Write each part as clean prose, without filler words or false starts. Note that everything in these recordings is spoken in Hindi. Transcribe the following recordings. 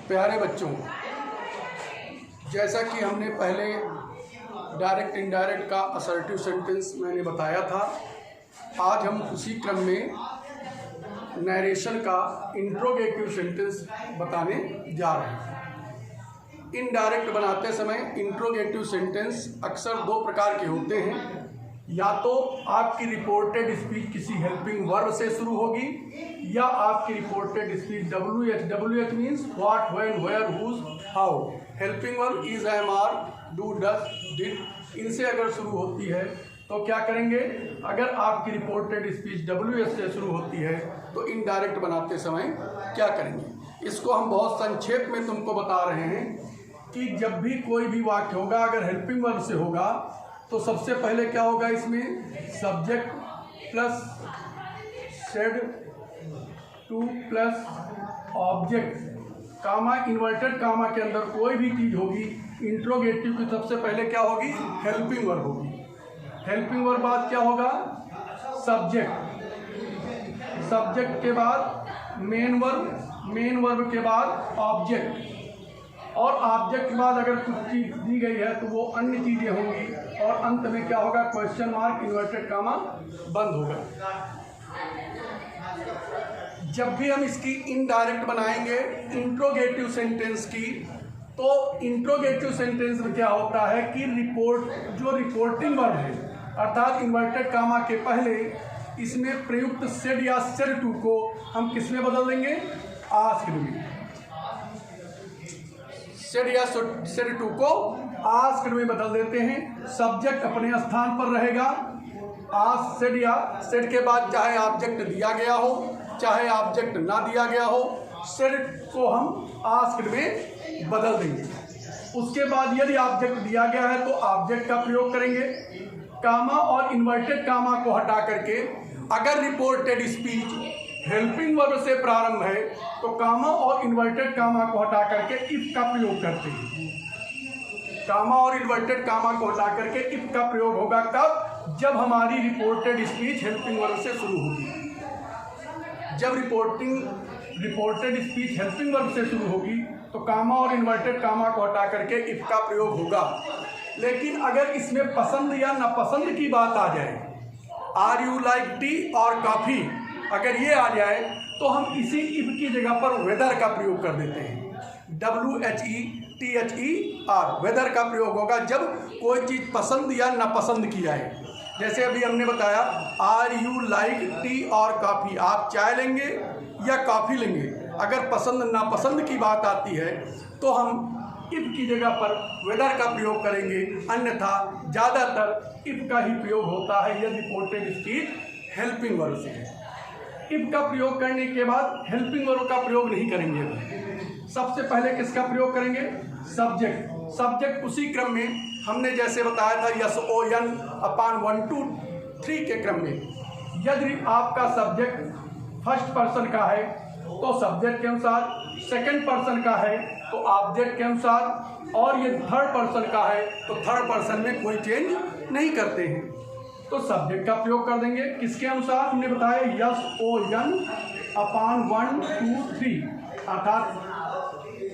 प्यारे बच्चों, जैसा कि हमने पहले डायरेक्ट इनडायरेक्ट का असर्टिव सेंटेंस मैंने बताया था, आज हम उसी क्रम में नरेशन का इंट्रोगेटिव सेंटेंस बताने जा रहे हैं। इनडायरेक्ट बनाते समय इंट्रोगेटिव सेंटेंस अक्सर दो प्रकार के होते हैं। या तो आपकी रिपोर्टेड स्पीच किसी हेल्पिंग वर्ब से शुरू होगी, या आपकी reported speech WH means what, when, where, whose, how. Helping verb is, am, are, do, does, did, इनसे अगर शुरू होती है तो क्या करेंगे। अगर आपकी रिपोर्टेड स्पीच WH से शुरू होती है तो इनडायरेक्ट बनाते समय क्या करेंगे। इसको हम बहुत संक्षेप में तुमको बता रहे हैं कि जब भी कोई भी वाक्य होगा अगर हेल्पिंग वर्ब से होगा तो सबसे पहले क्या होगा, इसमें subject plus said to plus object, comma, inverted comma के अंदर कोई भी चीज़ होगी इंट्रोगेटिव की सबसे पहले क्या होगी, हेल्पिंग वर्ब होगी। हेल्पिंग वर्ब बाद क्या होगा, सब्जेक्ट, सब्जेक्ट के बाद मेन वर्ब, मेन वर्ब के बाद ऑब्जेक्ट, और ऑब्जेक्ट के बाद अगर कुछ चीज़ दी गई है तो वो अन्य चीज़ें होंगी, और अंत में क्या होगा, क्वेश्चन मार्क, इन्वर्टेड कामा बंद होगा। जब भी हम इसकी इनडायरेक्ट बनाएंगे इंट्रोगेटिव सेंटेंस की, तो इंट्रोगेटिव सेंटेंस में क्या होता है कि जो रिपोर्टिंग वर्ब है अर्थात इन्वर्टेड कामा के पहले इसमें प्रयुक्त सेड या सेड टू को हम किस में बदल देंगे, आस्क्ड में। सेड या सेड टू को आस्क्ड में बदल देते हैं। सब्जेक्ट अपने स्थान पर रहेगा, आस्क्ड, सेड या सेड के बाद चाहे ऑब्जेक्ट दिया गया हो चाहे ऑब्जेक्ट ना दिया गया हो, सेड को हम आस्क्ड में बदल देंगे। उसके बाद यदि ऑब्जेक्ट दिया गया है तो ऑब्जेक्ट का प्रयोग करेंगे। कामा और इन्वर्टेड कामा को हटा करके अगर रिपोर्टेड स्पीच हेल्पिंग वर्ब से प्रारंभ है तो कामा और इन्वर्टेड कामा को हटा करके इफ का प्रयोग करते हैं। कामा और इन्वर्टेड कामा को हटा करके इफ का प्रयोग होगा कब, जब हमारी रिपोर्टेड स्पीच हेल्पिंग वर्ब से शुरू होगी। जब रिपोर्टेड स्पीच हेल्पिंग वर्ब से शुरू होगी तो कामा और इन्वर्टेड कामा को हटा करके इफ का प्रयोग होगा। लेकिन अगर इसमें पसंद या नापसंद की बात आ जाए, आर यू लाइक टी और कॉफ़ी, अगर ये आ जाए तो हम इसी इफ की जगह पर वेदर का प्रयोग कर देते हैं। WHETHER, वेदर का प्रयोग होगा जब कोई चीज़ पसंद या नापसंद की जाए। जैसे अभी हमने बताया, आर यू लाइक टी और कॉफ़ी, आप चाय लेंगे या कॉफ़ी लेंगे। अगर पसंद नापसंद की बात आती है तो हम इफ की जगह पर वेदर का प्रयोग करेंगे, अन्यथा ज़्यादातर इफ का ही प्रयोग होता है यदि रिपोर्टेड स्पीच हेल्पिंग वर्ब से है। इफ का प्रयोग करने के बाद हेल्पिंग वर्ब का प्रयोग नहीं करेंगे। सबसे पहले किसका प्रयोग करेंगे, सब्जेक्ट। सब्जेक्ट उसी क्रम में हमने जैसे बताया था SON अपान 1 2 3 के क्रम में। यदि आपका सब्जेक्ट फर्स्ट पर्सन का है तो सब्जेक्ट के अनुसार, सेकंड पर्सन का है तो ऑब्जेक्ट के अनुसार, और ये थर्ड पर्सन का है तो थर्ड पर्सन में कोई चेंज नहीं करते हैं। तो सब्जेक्ट का प्रयोग कर देंगे किसके अनुसार, हमने बताया SON अपान 1 2 3, अर्थात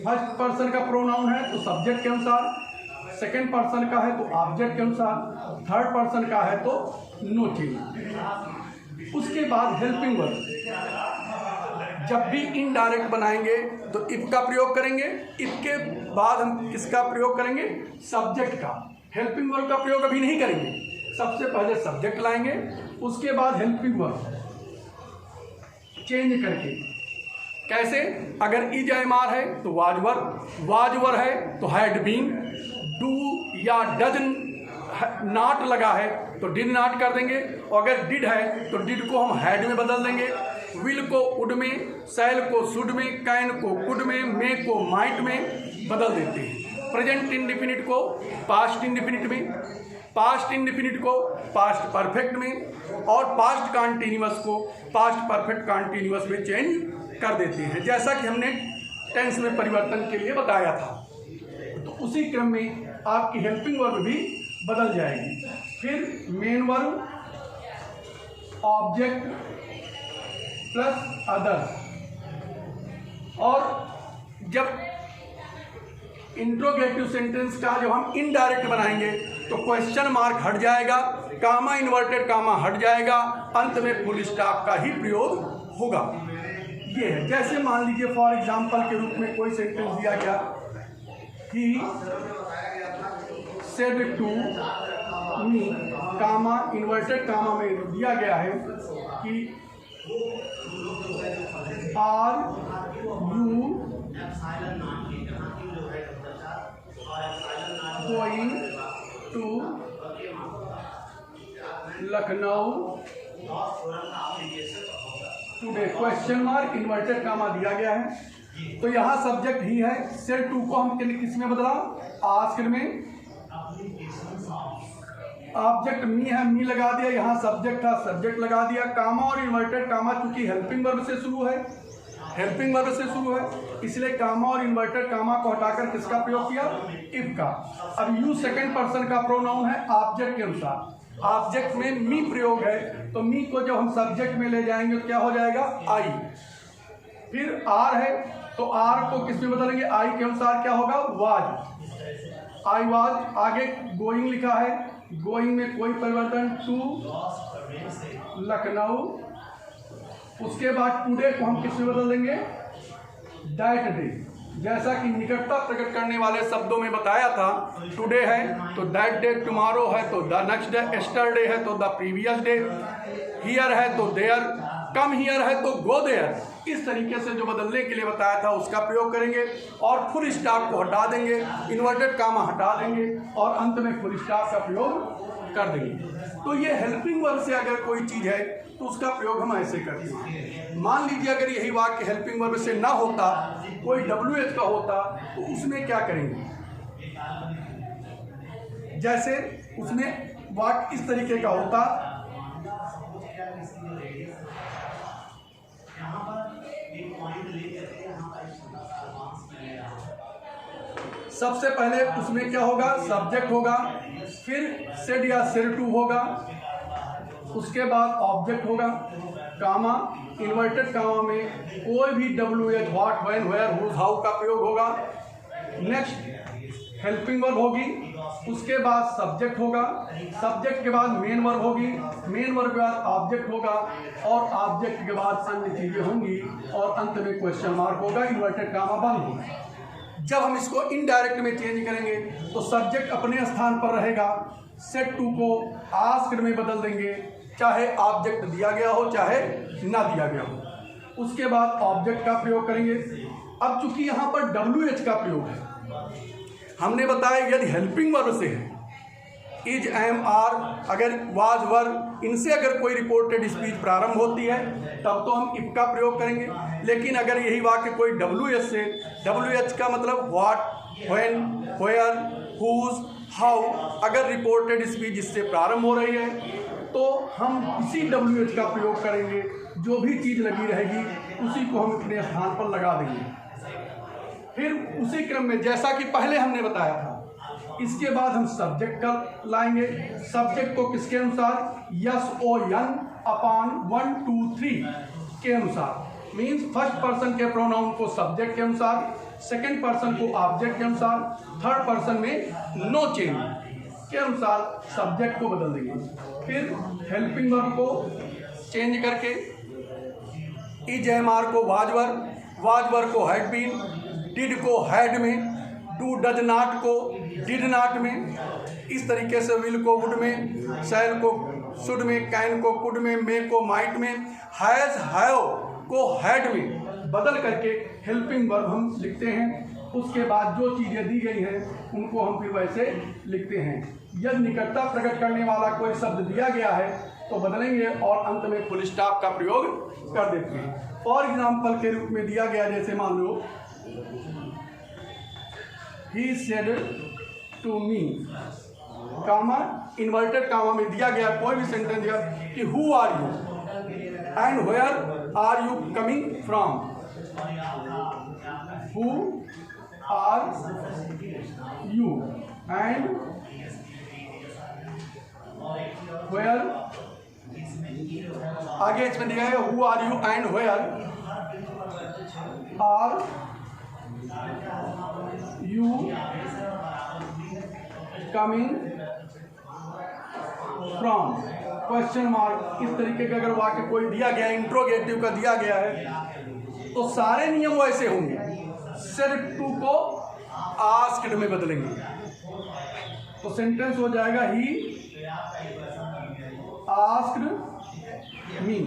फर्स्ट पर्सन का प्रोनाउन है तो सब्जेक्ट के अनुसार, सेकंड पर्सन का है तो ऑब्जेक्ट के अनुसार, थर्ड पर्सन का है तो नो चेंज। उसके बाद हेल्पिंग वर्ब, जब भी इनडायरेक्ट बनाएंगे तो इफ का प्रयोग करेंगे। इफ के बाद हम किसका प्रयोग करेंगे, सब्जेक्ट का। हेल्पिंग वर्ब का प्रयोग अभी नहीं करेंगे, सबसे पहले सब्जेक्ट लाएंगे, उसके बाद हेल्पिंग वर्ब चेंज करके। कैसे, अगर इज एम आर है तो वाज वर्ब है तो हैड बीन, डू या डज नॉट लगा है तो डिड नॉट कर देंगे, और अगर डिड है तो डिड को हम हैड में बदल देंगे, विल को वुड में, शैल को शुड में, कैन को कुड में, मे को माइट में बदल देते हैं। प्रेजेंट इंडेफिनिट को पास्ट इंडेफिनिट में, पास्ट इंडेफिनिट को पास्ट परफेक्ट में, और पास्ट कॉन्टिन्यूअस को पास्ट परफेक्ट कॉन्टिन्यूअस में चेंज कर देते हैं, जैसा कि हमने टेंस में परिवर्तन के लिए बताया था। तो उसी क्रम में आपकी हेल्पिंग वर्ब भी बदल जाएगी। फिर main verb, object plus other, और जब इंट्रोगेटिव सेंटेंस का जब हम इनडायरेक्ट बनाएंगे तो क्वेश्चन मार्क हट जाएगा, कामा इन्वर्टेड कामा हट जाएगा, अंत में फुल स्टॉप का ही प्रयोग होगा। ये है, जैसे मान लीजिए फॉर एग्जांपल के रूप में कोई सेंटेंस दिया गया, he said to me, comma inverted comma में दिया गया है कि are you going to Lucknow today, question mark inverted comma दिया गया है। तो यहाँ सब्जेक्ट ही है, सेड टू को हम किस में बदला, आस्क्ड में, ऑब्जेक्ट मी है, मी लगा दिया, यहाँ सब्जेक्ट था, सब्जेक्ट लगा दिया, कामा और इन्वर्टेड कामा चूंकि हेल्पिंग वर्ब से शुरू है, हेल्पिंग वर्ब से शुरू है, इसलिए कामा और इन्वर्टेड कामा को हटाकर किसका प्रयोग किया, इफ का। अब यू सेकंड पर्सन का प्रोनाउन है ऑब्जेक्ट के अनुसार, ऑब्जेक्ट में मी प्रयोग है, तो मी को जब हम सब्जेक्ट में ले जाएंगे तो क्या हो जाएगा, आई। फिर आर है, तो आर को किस में बदलेंगे, आई के अनुसार क्या होगा, वाज, आई वाज। आगे गोइंग लिखा है, गोइंग में कोई परिवर्तन, टू लखनऊ। उसके बाद टुडे को हम किस में बदल देंगे, दैट डे। जैसा कि निकटता प्रकट करने वाले शब्दों में बताया था, टुडे है तो दैट डे, टुमारो है तो द नेक्स्ट डे, एस्टरडे है तो द प्रीवियस डे, हियर है तो देयर, कम हियर है तो गो देयर। इस तरीके से जो बदलने के लिए बताया था उसका प्रयोग करेंगे और फुल स्टॉप को हटा देंगे, इन्वर्टेड कामा हटा देंगे और अंत में फुल स्टॉप का प्रयोग कर देंगे। तो ये हेल्पिंग वर्ब से अगर कोई चीज़ है तो उसका प्रयोग हम ऐसे करते हैं। मान लीजिए अगर यही वाक्य हेल्पिंग वर्ब से ना होता, कोई WH का होता, तो उसमें क्या करेंगे, जैसे उसमें वाक्य इस तरीके का होता, सबसे पहले उसमें क्या होगा, सब्जेक्ट होगा, फिर सेड या सेड टू होगा, उसके बाद ऑब्जेक्ट होगा, कामा, इन्वर्टेड कामा में कोई भी WH, what, when, where, whose, how का प्रयोग होगा। नेक्स्ट हेल्पिंग वर्ब होगी, उसके बाद सब्जेक्ट होगा, सब्जेक्ट के बाद मेन वर्ब होगी, मेन वर्ब के बाद ऑब्जेक्ट होगा और ऑब्जेक्ट के बाद अन्य चीजें होंगी और अंत में क्वेश्चन मार्क होगा, इन्वर्टेड कामा बंद होगा। जब हम इसको इनडायरेक्ट में चेंज करेंगे तो सब्जेक्ट अपने स्थान पर रहेगा, सेड टू को आस्क्ड में बदल देंगे, चाहे ऑब्जेक्ट दिया गया हो चाहे ना दिया गया हो। उसके बाद ऑब्जेक्ट का प्रयोग करेंगे। अब चूंकि यहाँ पर WH का प्रयोग है, हमने बताया यदि हेल्पिंग वर्ब से है, इज, एम, आर, अगर वाज, वर, इनसे अगर कोई रिपोर्टेड स्पीच प्रारंभ होती है तब तो हम इफ का प्रयोग करेंगे। लेकिन अगर यही वाक्य कोई WH से, WH का मतलब what, when, where, whose, how, अगर रिपोर्टेड स्पीच इससे प्रारंभ हो रही है तो हम इसी WH का प्रयोग करेंगे, जो भी चीज़ लगी रहेगी उसी को हम अपने स्थान पर लगा देंगे। फिर उसी क्रम में जैसा कि पहले हमने बताया था, इसके बाद हम सब्जेक्ट का लाएंगे, सब्जेक्ट को किसके अनुसार, SON अपॉन 1, 2, 3 के अनुसार, मीन्स फर्स्ट पर्सन के प्रोनाउन को सब्जेक्ट के अनुसार, सेकंड पर्सन को ऑब्जेक्ट के अनुसार, थर्ड पर्सन में नो चेंज के अनुसार सब्जेक्ट को बदल देंगे। फिर हेल्पिंग वर्ब को चेंज करके इज, एम, आर को वाज वर्ब को हैड बीन, डिड को हैड में, डू, डज नॉट को डिड नॉट में, इस तरीके से विल को वुड में, शैल को शुड में, कैन को कुड में, मे को माइट में, हैज, हैव को हैड में बदल करके हेल्पिंग वर्ब हम लिखते हैं। उसके बाद जो चीज़ें दी गई हैं उनको हम फिर वैसे लिखते हैं। यदि निकटता प्रकट करने वाला कोई शब्द दिया गया है तो बदलेंगे और अंत में फुल स्टॉप का प्रयोग कर देते हैं। फॉर एग्जाम्पल के रूप में दिया गया, जैसे मान लो he said to me, comma inverted comma में दिया गया कोई भी सेंटेंस दिया कि who are you and where are you coming from, who are you and where, आगे इसमें दिया है who are you and where are you coming from question mark. इस तरीके का अगर वाक्य कोई दिया गया है, इंट्रोगेटिव का दिया गया है, तो सारे नियम वैसे होंगे, सिर्फ टू को आस्क्ड में बदलेंगे। तो सेंटेंस हो जाएगा ही आस्क्ड मी।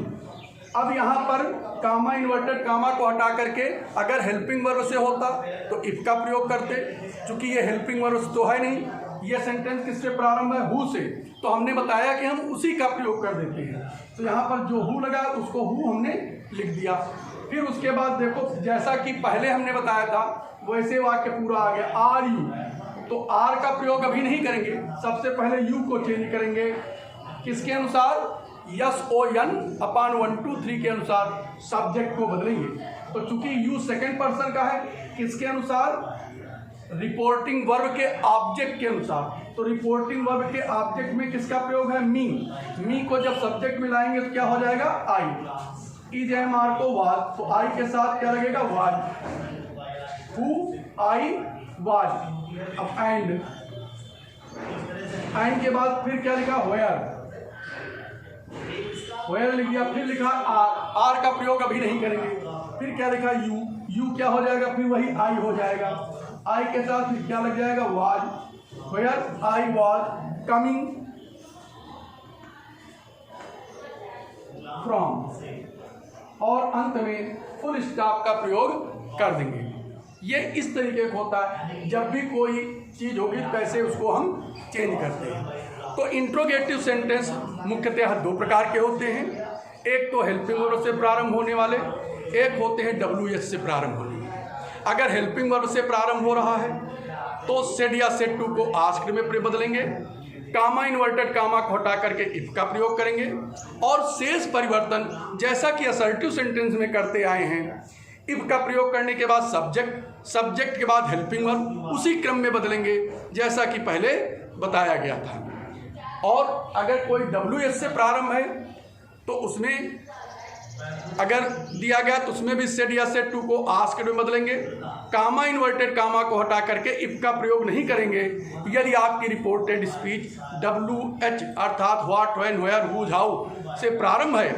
अब यहाँ पर कामा, इन्वर्टेड कामा को हटा करके अगर हेल्पिंग वर्ब से होता तो इफ का प्रयोग करते, क्योंकि ये हेल्पिंग वर्ब तो है नहीं, ये सेंटेंस किससे प्रारंभ है, हु से, तो हमने बताया कि हम उसी का प्रयोग कर देते हैं। तो यहाँ पर जो हु लगा उसको हु हमने लिख दिया। फिर उसके बाद देखो, जैसा कि पहले हमने बताया था वैसे वाक्य पूरा आ गया। आर यू, तो आर का प्रयोग अभी नहीं करेंगे, सबसे पहले यू को चेंज करेंगे। किसके अनुसार, यस ओ एन अपान 1 2 3 के अनुसार सब्जेक्ट को बदलेंगे। तो चूंकि यू सेकंड पर्सन का है, किसके अनुसार, रिपोर्टिंग वर्ब के ऑब्जेक्ट के अनुसार। तो रिपोर्टिंग वर्ब के ऑब्जेक्ट में किसका प्रयोग है, मी। मी को जब सब्जेक्ट में लाएंगे तो क्या हो जाएगा, आई। इज एम आर को वाज, तो आई के साथ क्या लगेगा, वाज। Who, I, was. अब एंड के बाद फिर क्या लिखा, वेयर। वेयर लिख दिया, फिर लिखा आर। आर का प्रयोग अभी नहीं करेंगे। फिर क्या लिखा, यू। यू क्या हो जाएगा, फिर वही आई हो जाएगा। आई के साथ फिर क्या लग जाएगा, was. Where I was coming from, और अंत में फुल स्टॉप का प्रयोग कर देंगे। ये इस तरीके का होता है, जब भी कोई चीज़ होगी कैसे उसको हम चेंज करते हैं। तो इंट्रोगेटिव सेंटेंस मुख्यतः दो प्रकार के होते हैं, एक तो हेल्पिंग वर्ब से प्रारंभ होने वाले, एक होते हैं WH से प्रारंभ होने वाले। अगर हेल्पिंग वर्ब से प्रारंभ हो रहा है तो सेड या सेड टू को आस्क्ड में बदलेंगे, कामा, इन्वर्टेड कामा को हटा करके इफ का प्रयोग करेंगे, और शेष परिवर्तन जैसा कि असर्टिव सेंटेंस में करते आए हैं, इफ का प्रयोग करने के बाद सब्जेक्ट, सब्जेक्ट के बाद हेल्पिंग वर्ब, उसी क्रम में बदलेंगे जैसा कि पहले बताया गया था। और अगर कोई WH से प्रारंभ है तो उसमें अगर दिया गया तो उसमें भी सेड या सेड टू को आस्क्ड में बदलेंगे, कामा, इन्वर्टेड कामा को हटा करके इफ का प्रयोग नहीं करेंगे। यदि आपकी रिपोर्टेड स्पीच WH अर्थात what, when, where, whose, how से प्रारंभ है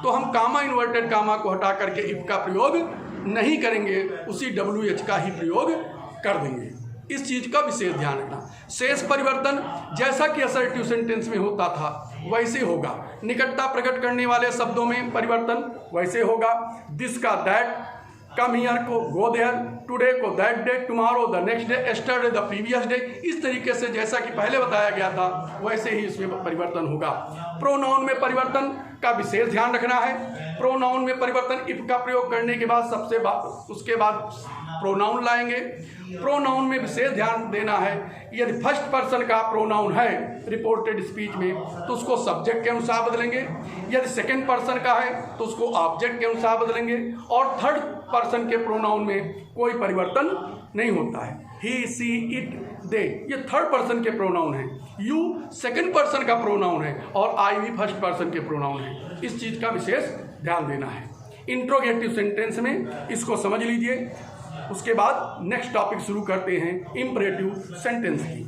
तो हम कामा, इन्वर्टेड कामा को हटा करके इफ का प्रयोग नहीं करेंगे, उसी WH का ही प्रयोग कर देंगे। इस चीज़ का विशेष ध्यान रखना। शेष परिवर्तन जैसा कि असर्टिव सेंटेंस में होता था वैसे होगा। निकटता प्रकट करने वाले शब्दों में परिवर्तन वैसे होगा। दिस का दैट, कम हियर को गो देयर, टुडे को that day, tomorrow the next day, yesterday the previous day. इस तरीके से जैसा कि पहले बताया गया था वैसे ही इसमें परिवर्तन होगा। प्रोनाउन में परिवर्तन का विशेष ध्यान रखना है। प्रोनाउन में परिवर्तन इफ का प्रयोग करने के बाद उसके बाद प्रोनाउन लाएंगे। प्रोनाउन में विशेष ध्यान देना है, यदि फर्स्ट पर्सन का प्रोनाउन है रिपोर्टेड स्पीच में तो उसको सब्जेक्ट के अनुसार बदलेंगे, यदि सेकंड पर्सन का है तो उसको ऑब्जेक्ट के अनुसार बदलेंगे, और थर्ड पर्सन के प्रोनाउन में कोई परिवर्तन नहीं होता है। ही, सी, इट, दे ये थर्ड पर्सन के प्रोनाउन हैं, यू सेकंड पर्सन का प्रोनाउन है, और आई भी फर्स्ट पर्सन के प्रोनाउन है। इस चीज़ का विशेष ध्यान देना है। इंट्रोगेटिव सेंटेंस में इसको समझ लीजिए। उसके बाद नेक्स्ट टॉपिक शुरू करते हैं इम्परेटिव सेंटेंस की।